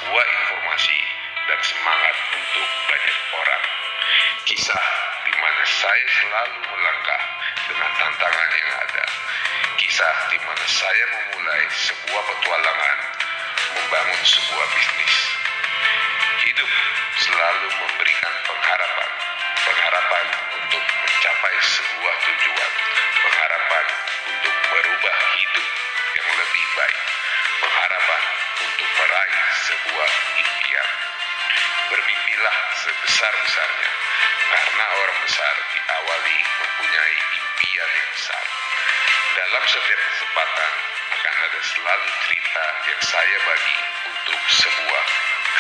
sebuah informasi dan semangat untuk banyak orang. Kisah di mana saya selalu melangkah dengan tantangan yang ada. Kisah di mana saya memulai sebuah petualangan, membangun sebuah bisnis. Hidup selalu memberikan pengharapan. Pengharapan untuk mencapai sebuah tujuan. Pengharapan untuk merubah hidup yang lebih baik. Pengharapan untuk meraih sebuah impian. Bermimpilah sebesar-besarnya, karena orang besar diawali mempunyai impian yang besar. Dalam setiap kesempatan akan ada selalu cerita yang saya bagi untuk sebuah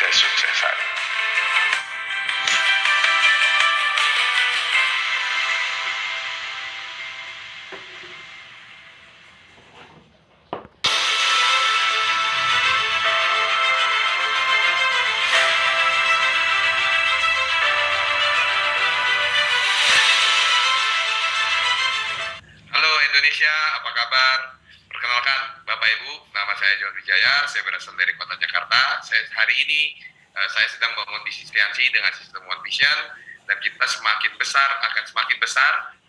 kesuksesan. Indonesia, apa kabar? Perkenalkan, Bapak Ibu, nama saya John Wijaya, saya berasal dari kota Jakarta. Hari ini saya sedang membangun bisnis Fiansi dengan sistem One Vision, dan kita semakin besar.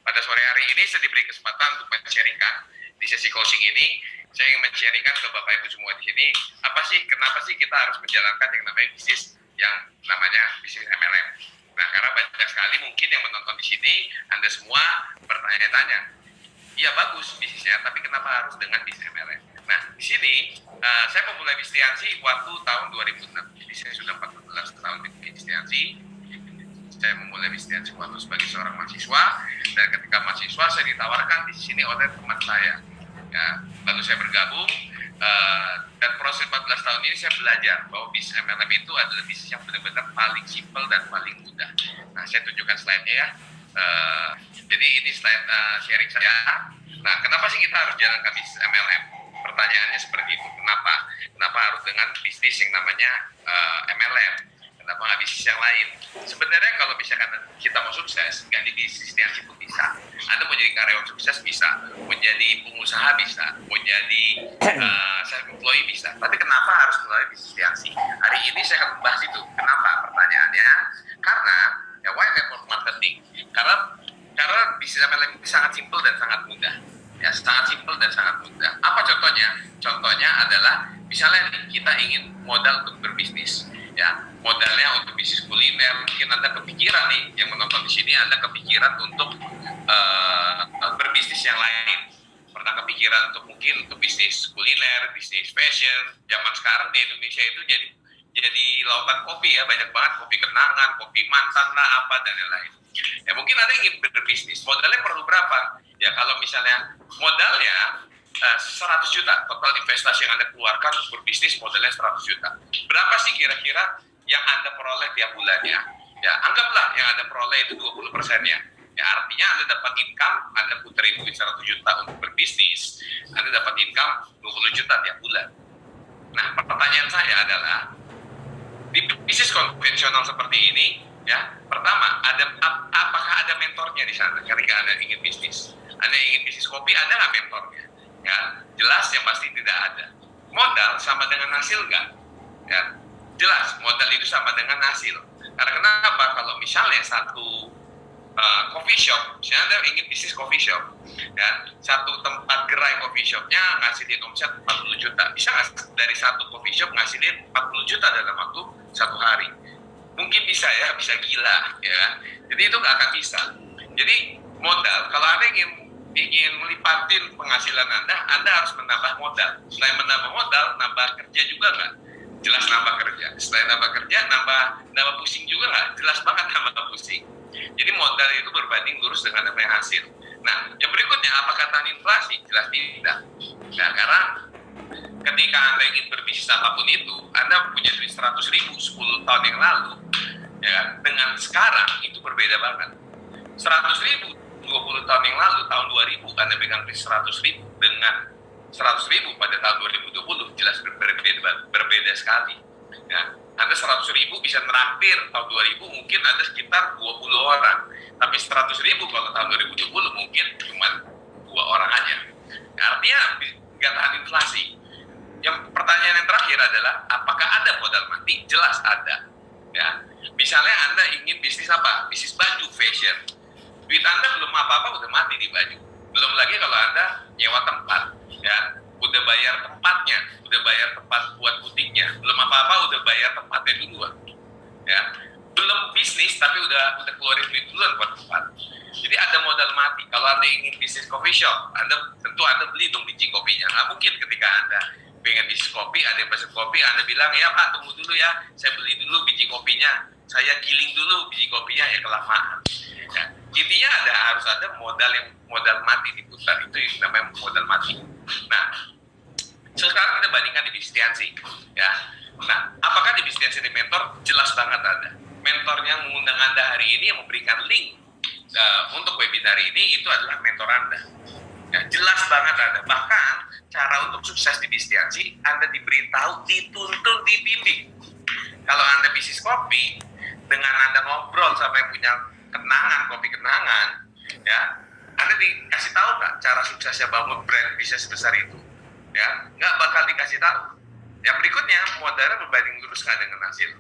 Pada sore hari ini saya diberi kesempatan untuk men-sharingkan di sesi coaching ini. Saya ingin men-sharingkan ke Bapak Ibu semua di sini, kenapa sih kita harus menjalankan yang namanya bisnis bisnis MLM. Nah, karena banyak sekali mungkin yang menonton di sini, Anda semua bertanya-tanya, iya bagus bisnisnya, tapi kenapa harus dengan bisnis MLM? Nah, di sini saya memulai bisnis Fiansi waktu tahun 2006. Jadi saya sudah 14 tahun di bisnis Fiansi. Saya memulai bisnis Fiansi waktu sebagai seorang mahasiswa, dan ketika mahasiswa saya ditawarkan di sini oleh teman saya. Ya, lalu saya bergabung, dan proses 14 tahun ini saya belajar bahwa bisnis MLM itu adalah bisnis yang benar-benar paling simpel dan paling mudah. Nah, saya tunjukkan slide-nya ya. Jadi ini slide sharing saya. Nah, kenapa sih kita harus jalankan bisnis MLM? Pertanyaannya seperti itu. Kenapa harus dengan bisnis yang namanya MLM? Kenapa nggak bisnis yang lain? Sebenarnya kalau misalkan kita mau sukses, nggak di bisnis Fiansi pun bisa. Anda mau jadi karyawan sukses bisa, mau jadi pengusaha bisa, mau jadi self-employed bisa. Tapi kenapa harus melalui bisnis Fiansi? Hari ini saya akan membahas itu. Kenapa? Pertanyaannya, karena why network marketing? Karena bisnis MLM ini sangat simpel dan sangat mudah. Ya, sangat simpel dan sangat mudah. Apa contohnya? Contohnya adalah misalnya kita ingin modal untuk berbisnis. Ya, modalnya untuk bisnis kuliner. Mungkin Anda kepikiran nih, yang menonton di sini Anda kepikiran untuk berbisnis yang lain. Pernah kepikiran untuk bisnis kuliner, bisnis fashion. Zaman sekarang di Indonesia itu jadi lautan kopi ya, banyak banget kopi kenangan, kopi mantan lah, apa dan lain-lain. Ya mungkin Anda ingin berbisnis, modalnya perlu berapa? Ya kalau misalnya modalnya 100 juta, total investasi yang Anda keluarkan untuk berbisnis modalnya 100 juta. Berapa sih kira-kira yang Anda peroleh tiap bulannya? Ya anggaplah yang Anda peroleh itu 20%-nya. Ya artinya Anda dapat income, Anda puterin duit 100 juta untuk berbisnis, Anda dapat income 20 juta tiap bulan. Nah pertanyaan saya adalah, di bisnis konvensional seperti ini, ya, pertama, apakah ada mentornya di sana ketika Anda ingin bisnis? Anda ingin bisnis kopi, ada nggak mentornya? Ya, jelas yang pasti tidak ada. Modal sama dengan hasil nggak? Ya, jelas modal itu sama dengan hasil. Karena kenapa? Kalau misalnya satu coffee shop, misalnya Anda ingin bisnis coffee shop, ya, satu tempat gerai coffee shopnya ngasilin omset 40 juta, bisa nggak dari satu coffee shop ngasilin 40 juta dalam waktu satu hari? Mungkin bisa ya, bisa gila ya. Jadi itu nggak akan bisa. Jadi modal, kalau Anda ingin melipatin penghasilan Anda harus menambah modal. Selain menambah modal, nambah kerja juga nggak? Jelas nambah kerja. Selain nambah kerja, nambah pusing juga nggak? Jelas banget nambah pusing. Jadi modal itu berbanding lurus dengan apa yang hasil. Nah, yang berikutnya, apakah tahan inflasi? Jelas tidak. Nah, karena ketika Anda ingin berbisnis apapun itu, Anda punya duit 100 ribu 10 tahun yang lalu, ya, dengan sekarang itu berbeda banget. 100 ribu 20 tahun yang lalu, tahun 2000, Anda pegang duit 100 ribu dengan 100 ribu pada tahun 2020, jelas berbeda sekali. Ya, Anda 100 ribu bisa meraktir, tahun 2000 mungkin ada sekitar 20 orang. Tapi 100 ribu kalau tahun 2020 mungkin cuma 2 orang aja. Artinya nggak tahan inflasi. yang pertanyaan yang terakhir adalah apakah ada modal mati? Jelas ada. Ya, misalnya Anda ingin bisnis apa? Bisnis baju, fashion. Duit Anda belum apa-apa udah mati di baju. Belum lagi kalau Anda nyewa tempat, ya, udah bayar tempatnya, udah bayar tempat buat butiknya, belum apa-apa udah bayar tempatnya duluan. Ya, belum bisnis tapi udah keluarin duit duluan buat tempat. Jadi ada modal mati. Kalau Anda ingin bisnis coffee shop, tentu Anda beli dong biji kopinya. Nggak mungkin ketika Anda pengen bisnis kopi, ada yang pesen kopi, Anda bilang, ya Pak, tunggu dulu ya, saya beli dulu biji kopinya, saya giling dulu biji kopinya, ya kelamaan. Ya, intinya harus ada modal mati diputar, itu yang namanya modal mati. Nah, sekarang kita bandingkan di Bistiansi, ya. Nah, apakah di Bistiansi di mentor? Jelas banget ada. Mentornya mengundang Anda hari ini yang memberikan link untuk webinar ini itu adalah mentor Anda. Ya, jelas banget ada. Bahkan cara untuk sukses di Bistiansi, Anda diberitahu, dituntun, dibimbing. Kalau Anda bisnis kopi, dengan Anda ngobrol sama yang punya kopi kenangan, ya, Anda dikasih tahu nggak cara suksesnya bangun brand bisnis sebesar itu? Ya, nggak bakal dikasih tahu. Yang berikutnya, modalnya berbanding lurus nggak dengan hasil.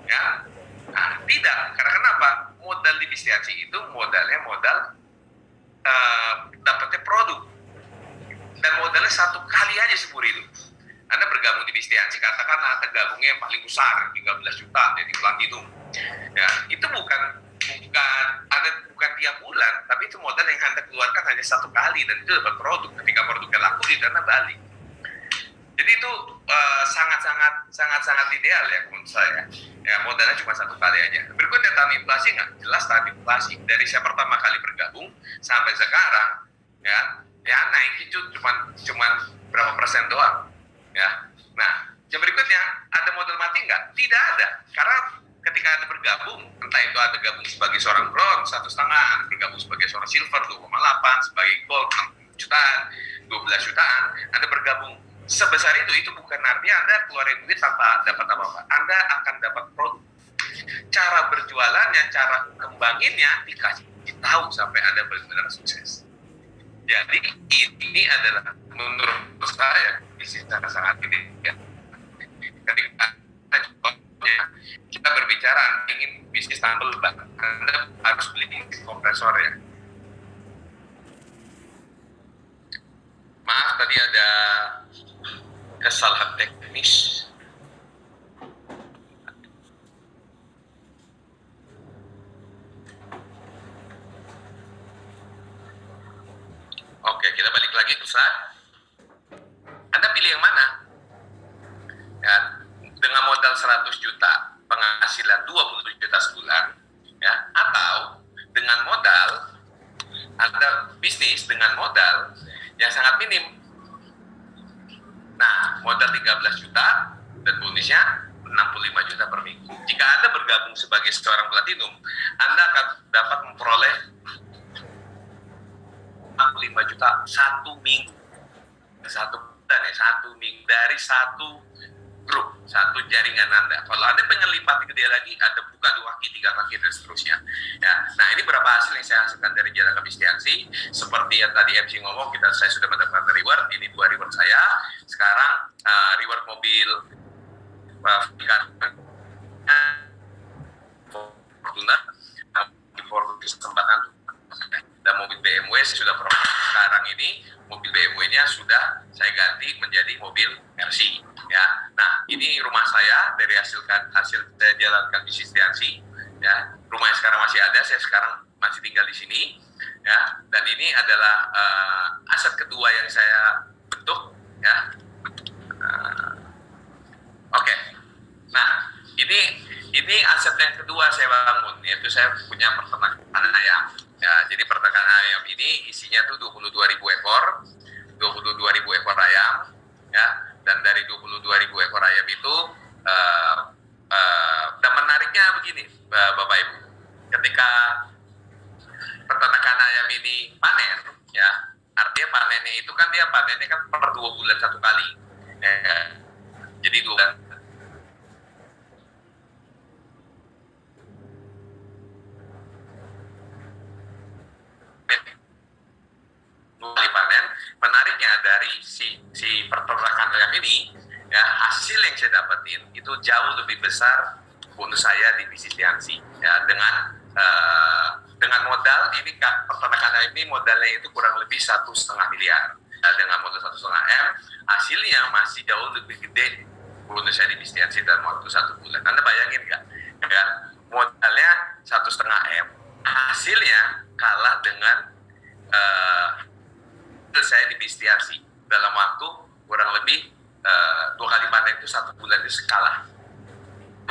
Ya, nah, tidak. Karena kenapa? Modal di Bistiansi itu modalnya dapatnya produk. Dan modalnya satu kali aja seumur hidup. Anda bergabung di Bistiansi, katakan Anda gabungnya yang paling besar, 13 juta, jadi ulang hidup. Ya, itu bukan tiap bulan, tapi itu modal yang Anda keluarkan hanya satu kali, dan itu dapat produk. Ketika produknya laku, di dana balik. Jadi itu sangat ideal ya menurut saya. Ya, modalnya cuma satu kali aja. Berikutnya tahan inflasi nggak? Jelas tahan inflasi. Dari saya pertama kali bergabung sampai sekarang, ya naik itu cuma berapa persen doang. Ya. Nah, yang berikutnya ada modal mati nggak? Tidak ada. Karena ketika Anda bergabung, entah itu Anda gabung sebagai seorang bronze 1,5, Anda bergabung sebagai seorang silver 2,8, sebagai gold 6 jutaan, 12 jutaan, Anda bergabung sebesar itu bukan artinya Anda keluarin duit tanpa dapat apa-apa. Anda akan dapat produk. Cara berjualannya, cara kembanginnya dikasih tahu sampai Anda benar-benar sukses. Jadi ini adalah menurut saya bisnis sangat ini. Ya. Ketika kita berbicara ingin bisnis tambel banget, Anda harus beli kompresor ya. Maaf tadi ada kesalahan teknis. Oke, kita balik lagi Ustaz. Anda pilih yang mana? Ya, dengan modal 100 juta, penghasilan 20 juta sebulan, ya, atau dengan modal Anda bisnis dengan modal yang sangat minim. Nah, modal 13 juta dan bonusnya 65 juta per minggu. Jika Anda bergabung sebagai seorang platinum, Anda akan dapat memperoleh 65 juta satu minggu. Satu minggu dari satu grup, satu jaringan Anda. Kalau Anda pengen lipat gede lagi, Anda buka 2 kaki, 3 kaki, dan seterusnya. Ya. Nah, ini berapa hasil yang saya hasilkan dari jalan Bistiansi. Seperti yang tadi MC ngomong, saya sudah mendapatkan reward. Ini 2 reward saya. Sekarang reward mobil Fortuner, kesempatan dan mobil BMW saya sudah promosi. Sekarang ini mobil BMW-nya sudah saya ganti menjadi mobil Mercy. Ya, nah ini rumah saya dari hasil saya jalankan di Bistiansi. Ya, rumahnya sekarang masih ada, saya sekarang masih tinggal di sini. Ya, dan ini adalah aset kedua yang saya bentuk. Ya, oke. Nah, ini aset yang kedua saya bangun, yaitu saya punya peternakan ayam. Ya, jadi peternakan ayam ini isinya tuh 22.000 ekor, 22.000 ekor ayam, ya. Dan dari 22.000 ekor ayam itu, dan menariknya begini, Bapak Ibu, ketika peternakan ayam ini panen, ya, artinya panennya itu kan dia panennya kan per 2 bulan 1 kali, ya. Jadi 2 bulan. Kali panen, menariknya dari si peternakan ayam ini, marketing itu jauh lebih besar bonus saya di bisnis Liansi ya, dengan modal ini peternakan ini modalnya itu kurang lebih 1,5 miliar ya, dengan modal 1,5 M hasilnya masih jauh lebih gede bonus saya di bisnis Liansi dalam waktu 1 bulan. Anda bayangin nggak ya, modalnya 1,5 M hasilnya kalah dengan saya di bisnis Liansi dalam waktu kurang lebih 2 kali panen itu 1 bulan itu kalah.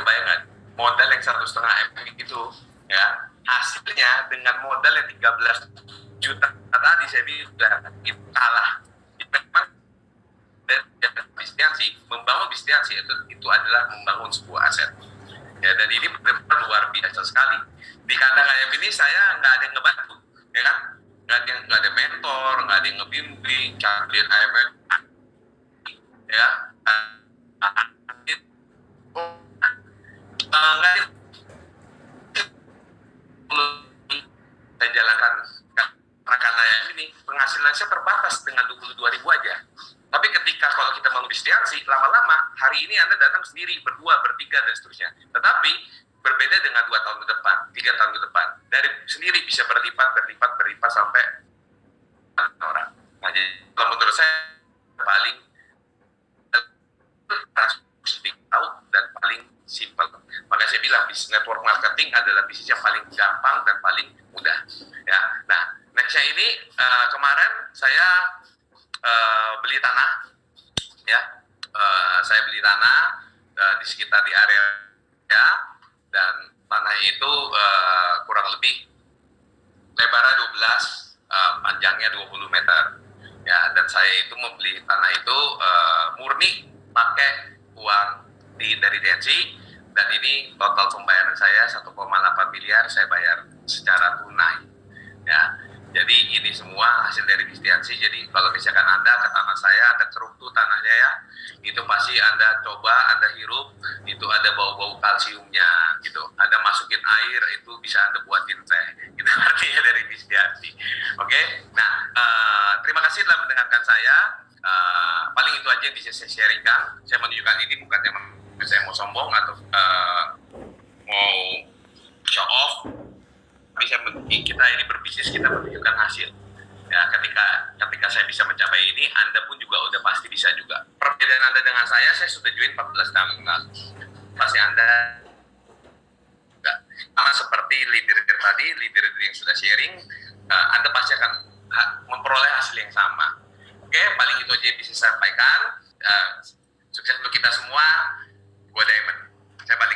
Bayangkan modal yang 1,5 M itu ya hasilnya dengan modal yang 13 juta tadi saya bilang itu kalah. Memang bisnis Liansi, membangun bisnis Liansi itu adalah membangun sebuah aset ya, dan ini benar-benar luar biasa sekali. Di kandang ayam ini saya nggak ada yang ngebantu ya kan, nggak ada mentor, nggak ada yang ngebimbing cariin ayam ya, saya jalankan rekan ayam ini penghasilan saya terbatas dengan 22.000 aja. Tapi ketika kalau kita bangun bisnis Liansi, lama-lama hari ini Anda datang sendiri, berdua, bertiga dan seterusnya. Tetapi berbeda dengan 2 tahun ke depan, 3 tahun ke depan, dari sendiri bisa berlipat sampai orang. Nah, jadi kalau menurut saya paling tahu dan paling simpel. Makanya saya bilang bisnis network marketing adalah bisnis yang paling gampang dan paling mudah. Ya, nah nextnya ini kemarin saya beli tanah, ya, saya beli tanah di sekitar di area ya, dan tanahnya itu kurang lebih lebarnya 12, panjangnya 20 meter. Ya, dan saya itu membeli tanah itu murni pakai uang dari DNC, dan ini total pembayaran saya 1,8 miliar saya bayar secara tunai. Ya, jadi ini semua hasil dari bisnis Liansi. Jadi kalau misalkan Anda ke tanah saya, Anda keruk tuh tanahnya ya, itu pasti Anda coba, Anda hirup, itu ada bau-bau kalsiumnya, gitu. Anda masukin air, itu bisa Anda buatin teh. Itu artinya dari bisnis Liansi. Oke, nah terima kasih telah mendengarkan saya. Paling itu aja yang bisa saya sharingkan. Saya menunjukkan ini bukan yang saya mau sombong atau mau show off. Bisa kita ini berbisnis, kita menunjukkan hasil. Ya, ketika saya bisa mencapai ini, Anda pun juga udah pasti bisa juga. Perbedaan Anda dengan saya sudah join 14 tahun lalu. Pasti Anda enggak. Karena seperti leader tadi, leader yang sudah sharing, Anda pasti akan memperoleh hasil yang sama. Oke, paling itu aja yang bisa saya sampaikan.